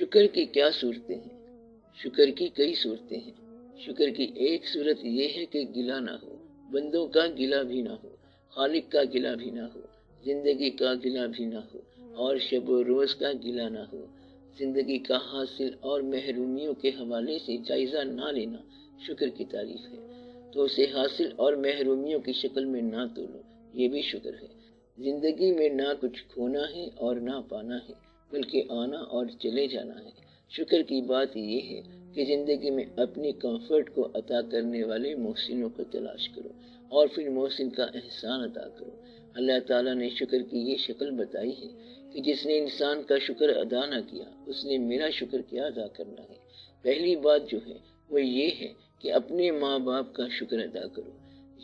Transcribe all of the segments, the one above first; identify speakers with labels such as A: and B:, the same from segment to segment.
A: شکر کی کیا صورتیں ہیں؟ شکر کی کئی صورتیں ہیں۔ شکر کی ایک صورت یہ ہے کہ گلہ نہ ہو، بندوں کا گلہ بھی نہ ہو، خالق کا گلہ بھی نہ ہو، زندگی کا گلہ بھی نہ ہو، اور شب و روز کا گلہ نہ ہو۔ زندگی کا حاصل اور محرومیوں کے حوالے سے جائزہ نہ لینا شکر کی تعریف ہے، تو اسے حاصل اور محرومیوں کی شکل میں نہ تولو، یہ بھی شکر ہے۔ زندگی میں نہ کچھ کھونا ہے اور نہ پانا ہے، بلکہ آنا اور چلے جانا ہے۔ شکر کی بات یہ ہے کہ زندگی میں اپنی کمفرٹ کو عطا کرنے والے محسنوں کو تلاش کرو اور پھر محسن کا احسان ادا کرو۔ اللہ تعالیٰ نے شکر کی یہ شکل بتائی ہے کہ جس نے انسان کا شکر ادا نہ کیا اس نے میرا شکر کیا ادا کرنا ہے۔ پہلی بات جو ہے وہ یہ ہے کہ اپنے ماں باپ کا شکر ادا کرو،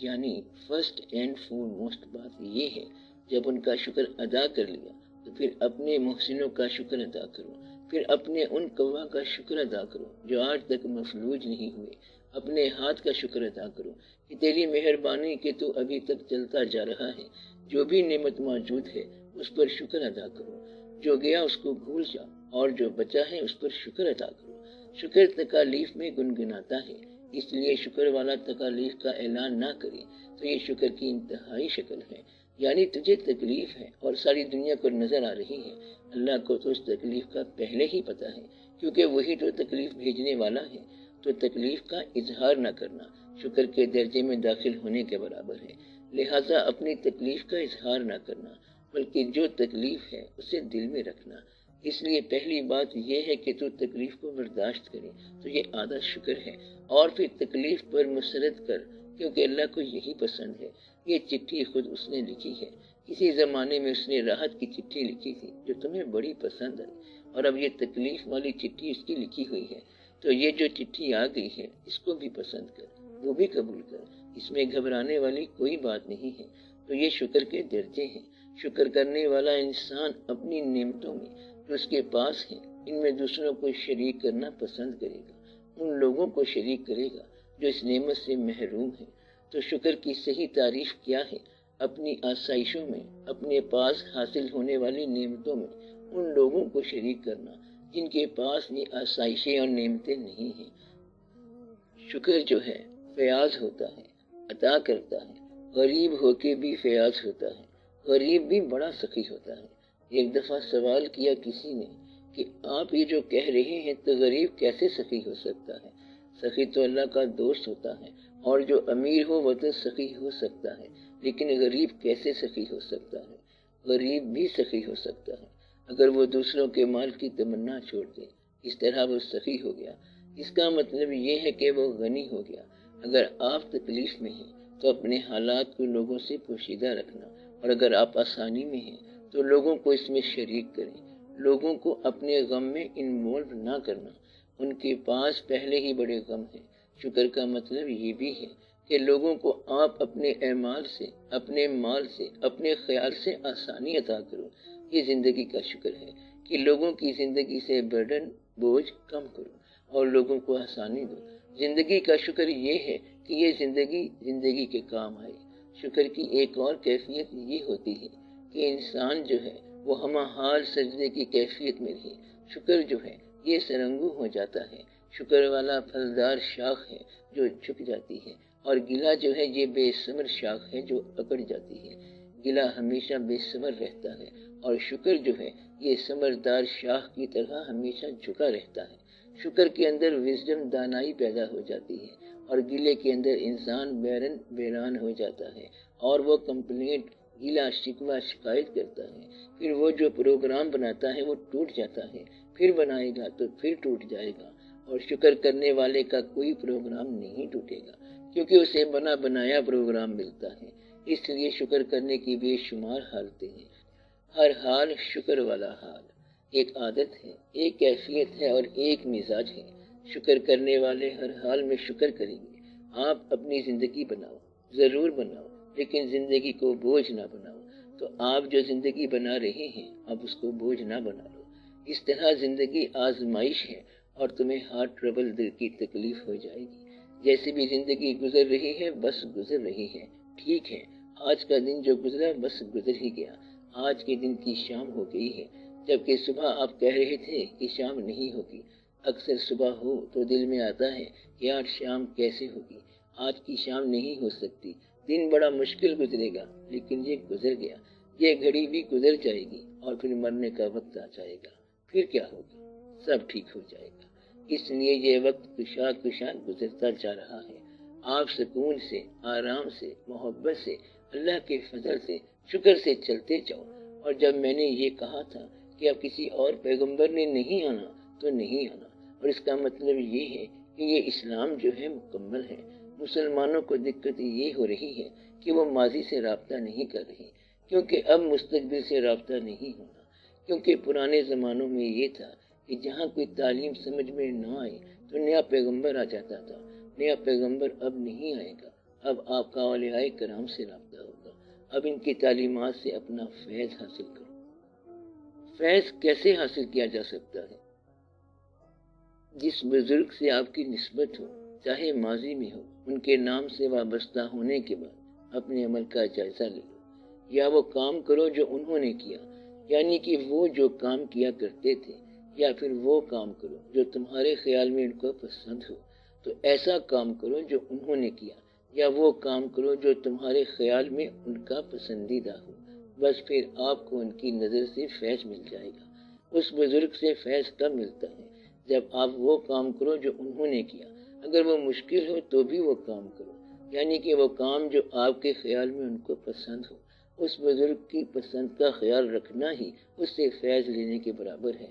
A: یعنی فرسٹ اینڈ فور موسٹ بات یہ ہے، جب ان کا شکر ادا کر لیا تو پھر اپنے محسنوں کا شکر ادا کرو، پھر اپنے ان قوا کا شکر ادا کرو جو آج تک مفلوج نہیں ہوئے، اپنے ہاتھ کا شکر ادا کرو کہ تیری مہربانی کہ تو ابھی تک چلتا جا رہا ہے، جو بھی نعمت موجود ہے اس پر شکر ادا کرو، جو گیا اس کو بھول جا اور جو بچا ہے اس پر شکر ادا کرو۔ شکر تکالیف میں گنگناتا ہے، اس لیے شکر والا تکالیف کا اعلان نہ کرے تو یہ شکر کی انتہائی شکل ہے، یعنی تجھے تکلیف ہے اور ساری دنیا کو نظر آ رہی ہے، اللہ کو تو اس تکلیف کا پہلے ہی پتہ ہے کیونکہ وہی تو تکلیف بھیجنے والا ہے، تو تکلیف کا اظہار نہ کرنا شکر کے درجے میں داخل ہونے کے برابر ہے۔ لہٰذا اپنی تکلیف کا اظہار نہ کرنا بلکہ جو تکلیف ہے اسے دل میں رکھنا۔ اس لیے پہلی بات یہ ہے کہ تو تکلیف کو برداشت کرے تو یہ آدھا شکر ہے، اور پھر تکلیف پر مسرت کر کیونکہ اللہ کو یہی پسند ہے۔ یہ چٹھی خود اس نے لکھی ہے، کسی زمانے میں اس نے راحت کی چٹھی لکھی تھی جو تمہیں بڑی پسند آئی، اور اب یہ تکلیف والی چٹھی اس کی لکھی ہوئی ہے، تو یہ جو چٹھی آ گئی ہے اس کو بھی پسند کر، وہ بھی قبول کر، اس میں گھبرانے والی کوئی بات نہیں ہے۔ تو یہ شکر کے درجے ہیں۔ شکر کرنے والا انسان اپنی نعمتوں میں جو اس کے پاس ہیں ان میں دوسروں کو شریک کرنا پسند کرے گا، ان لوگوں کو شریک کرے گا جو اس نعمت سے محروم ہیں۔ تو شکر کی صحیح تعریف کیا ہے؟ اپنی آسائشوں میں، اپنے پاس حاصل ہونے والی نعمتوں میں ان لوگوں کو شریک کرنا جن کے پاس یہ آسائشیں اور نعمتیں نہیں ہیں۔ شکر جو ہے فیاض ہوتا ہے، عطا کرتا ہے، غریب ہو کے بھی فیاض ہوتا ہے، غریب بھی بڑا سخی ہوتا ہے۔ ایک دفعہ سوال کیا کسی نے کہ آپ یہ جو کہہ رہے ہیں تو غریب کیسے سخی ہو سکتا ہے؟ سخی تو اللہ کا دوست ہوتا ہے، اور جو امیر ہو وہ تو سخی ہو سکتا ہے، لیکن غریب کیسے سخی ہو سکتا ہے؟ غریب بھی سخی ہو سکتا ہے اگر وہ دوسروں کے مال کی تمنا چھوڑ دے، اس طرح وہ سخی ہو گیا۔ اس کا مطلب یہ ہے کہ وہ غنی ہو گیا۔ اگر آپ تکلیف میں ہیں تو اپنے حالات کو لوگوں سے پوشیدہ رکھنا، اور اگر آپ آسانی میں ہیں تو لوگوں کو اس میں شریک کریں، لوگوں کو اپنے غم میں انوالو نہ کرنا، ان کے پاس پہلے ہی بڑے غم ہیں۔ شکر کا مطلب یہ بھی ہے کہ لوگوں کو آپ اپنے اعمال سے، اپنے مال سے، اپنے خیال سے آسانی عطا کرو۔ یہ زندگی کا شکر ہے کہ لوگوں کی زندگی سے برڈن، بوجھ کم کرو اور لوگوں کو آسانی دو۔ زندگی کا شکر یہ ہے کہ یہ زندگی کے کام آئے۔ شکر کی ایک اور کیفیت یہ ہوتی ہے کہ انسان جو ہے وہ ہمہ حال سجدے کی کیفیت میں رہے۔ شکر جو ہے یہ سرنگو ہو جاتا ہے۔ شکر والا پھلدار شاخ ہے جو جھک جاتی ہے، اور گلہ جو ہے یہ بے ثمر شاخ ہے جو اکڑ جاتی ہے۔ گلہ ہمیشہ بے ثمر رہتا ہے اور شکر جو ہے یہ ثمردار شاخ کی طرح ہمیشہ جھکا رہتا ہے۔ شکر کے اندر وزڈم، دانائی پیدا ہو جاتی ہے، اور گلے کے اندر انسان بیران ہو جاتا ہے، اور وہ کمپلینٹ، گلہ، شکوہ، شکایت کرتا ہے۔ پھر وہ جو پروگرام بناتا ہے وہ ٹوٹ جاتا ہے، پھر بنائے گا تو پھر ٹوٹ جائے گا، اور شکر کرنے والے کا کوئی پروگرام نہیں ٹوٹے گا کیونکہ اسے بنا بنایا پروگرام ملتا ہے۔ اس لیے شکر کرنے کی بے شمار حالتیں ہیں۔ ہر حال شکر والا حال، ایک عادت ہے، ایک کیفیت ہے اور ایک مزاج ہے۔ شکر کرنے والے ہر حال میں شکر کریں گے۔ آپ اپنی زندگی بناؤ، ضرور بناؤ، لیکن زندگی کو بوجھ نہ بناؤ۔ تو آپ جو زندگی بنا رہے ہیں اب اس کو بوجھ نہ بنا لو۔ اس طرح زندگی آزمائش ہے اور تمہیں ہارٹ ٹربل، دل کی تکلیف ہو جائے گی۔ جیسے بھی زندگی گزر رہی ہے بس گزر رہی ہے، ٹھیک ہے، آج کا دن جو گزرا بس گزر ہی گیا، آج کے دن کی شام ہو گئی ہے، جبکہ صبح آپ کہہ رہے تھے کہ شام نہیں ہوگی۔ اکثر صبح ہو تو دل میں آتا ہے کہ آج شام کیسے ہوگی، آج کی شام نہیں ہو سکتی، دن بڑا مشکل گزرے گا، لیکن یہ گزر گیا، یہ گھڑی بھی گزر جائے گی اور پھر مرنے کا وقت آ جائے گا، پھر کیا ہوگا، سب ٹھیک ہو جائے گا۔ اس لیے یہ وقت کشا کشا گزرتا جا رہا ہے۔ آپ سکون سے، آرام سے، محبت سے، اللہ کے فضل سے، شکر سے چلتے جاؤ۔ اور جب میں نے یہ کہا تھا کہ اب کسی اور پیغمبر نے نہیں آنا تو نہیں آنا، اور اس کا مطلب یہ ہے کہ یہ اسلام جو ہے مکمل ہے۔ مسلمانوں کو دقت یہ ہو رہی ہے کہ وہ ماضی سے رابطہ نہیں کر رہے، کیونکہ اب مستقبل سے رابطہ نہیں ہونا، کیونکہ پرانے زمانوں میں یہ تھا کہ جہاں کوئی تعلیم سمجھ میں نہ آئے تو نیا پیغمبر آ جاتا تھا۔ نیا پیغمبر اب نہیں آئے گا، اب آپ کا اولیاء کرام سے رابطہ ہوگا۔ اب ان کی تعلیمات سے اپنا فیض حاصل کرو۔ فیض کیسے حاصل کیا جا سکتا ہے؟ جس بزرگ سے آپ کی نسبت ہو، چاہے ماضی میں ہو، ان کے نام سے وابستہ ہونے کے بعد اپنے عمل کا جائزہ لے لو، یا وہ کام کرو جو انہوں نے کیا، یعنی کہ وہ جو کام کیا کرتے تھے، یا پھر وہ کام کرو جو تمہارے خیال میں ان کو پسند ہو۔ تو ایسا کام کرو جو انہوں نے کیا، یا وہ کام کرو جو تمہارے خیال میں ان کا پسندیدہ ہو، بس پھر آپ کو ان کی نظر سے فیض مل جائے گا۔ اس بزرگ سے فیض کب ملتا ہے؟ جب آپ وہ کام کرو جو انہوں نے کیا، اگر وہ مشکل ہو تو بھی وہ کام کرو، یعنی کہ وہ کام جو آپ کے خیال میں ان کو پسند ہو۔ اس بزرگ کی پسند کا خیال رکھنا ہی اس سے فیض لینے کے برابر ہے۔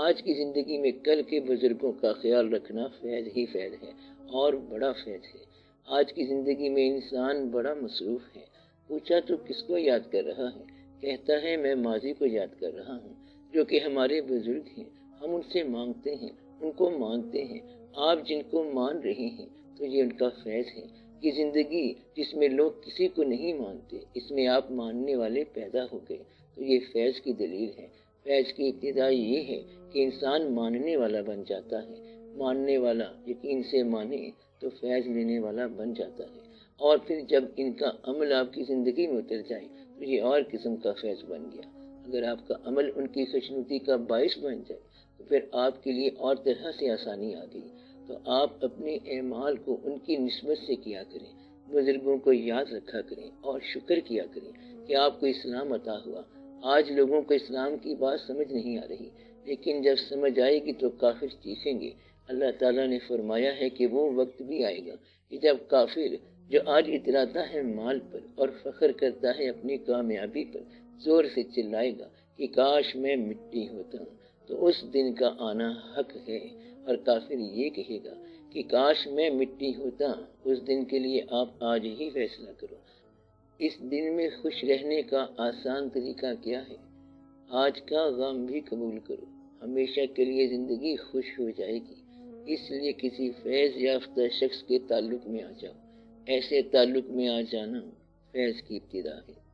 A: آج کی زندگی میں کل کے بزرگوں کا خیال رکھنا فیض ہی فیض ہے، اور بڑا فیض ہے۔ آج کی زندگی میں انسان بڑا مصروف ہے۔ پوچھا تو کس کو یاد کر رہا ہے؟ کہتا ہے میں ماضی کو یاد کر رہا ہوں، جو کہ ہمارے بزرگ ہیں، ہم ان سے مانگتے ہیں، ان کو مانتے ہیں۔ آپ جن کو مان رہے ہیں تو یہ ان کا فیض ہے۔ یہ زندگی جس میں لوگ کسی کو نہیں مانتے، اس میں آپ ماننے والے پیدا ہو گئے، تو یہ فیض کی دلیل ہے۔ فیض کی ابتدا یہ ہے کہ انسان ماننے والا بن جاتا ہے۔ ماننے والا یقین سے مانے تو فیض لینے والا بن جاتا ہے، اور پھر جب ان کا عمل آپ کی زندگی میں اتر جائے تو یہ اور قسم کا فیض بن گیا۔ اگر آپ کا عمل ان کی خوشنودی کا باعث بن جائے تو پھر آپ کے لیے اور طرح سے آسانی آ گئی۔ تو آپ اپنے اعمال کو ان کی نسبت سے کیا کریں، بزرگوں کو یاد رکھا کریں اور شکر کیا کریں کہ آپ کو اسلام عطا ہوا۔ آج لوگوں کو اسلام کی بات سمجھ نہیں آ رہی، لیکن جب سمجھ آئے گی تو کافر چیخیں گے۔ اللہ تعالیٰ نے فرمایا ہے کہ وہ وقت بھی آئے گا کہ جب کافر جو آج اتراتا ہے مال پر اور فخر کرتا ہے اپنی کامیابی پر، زور سے چلائے گا کہ کاش میں مٹی ہوتا ہوں، تو اس دن کا آنا حق ہے۔ اور کافر یہ کہے گا کہ کاش میں مٹی ہوتا، اس دن کے لیے آپ آج ہی فیصلہ کرو۔ اس دن میں خوش رہنے کا آسان طریقہ کیا ہے؟ آج کا غم بھی قبول کرو، ہمیشہ کے لیے زندگی خوش ہو جائے گی۔ اس لیے کسی فیض یافتہ شخص کے تعلق میں آ جاؤ۔ ایسے تعلق میں آ جانا فیض کی ابتدا ہے۔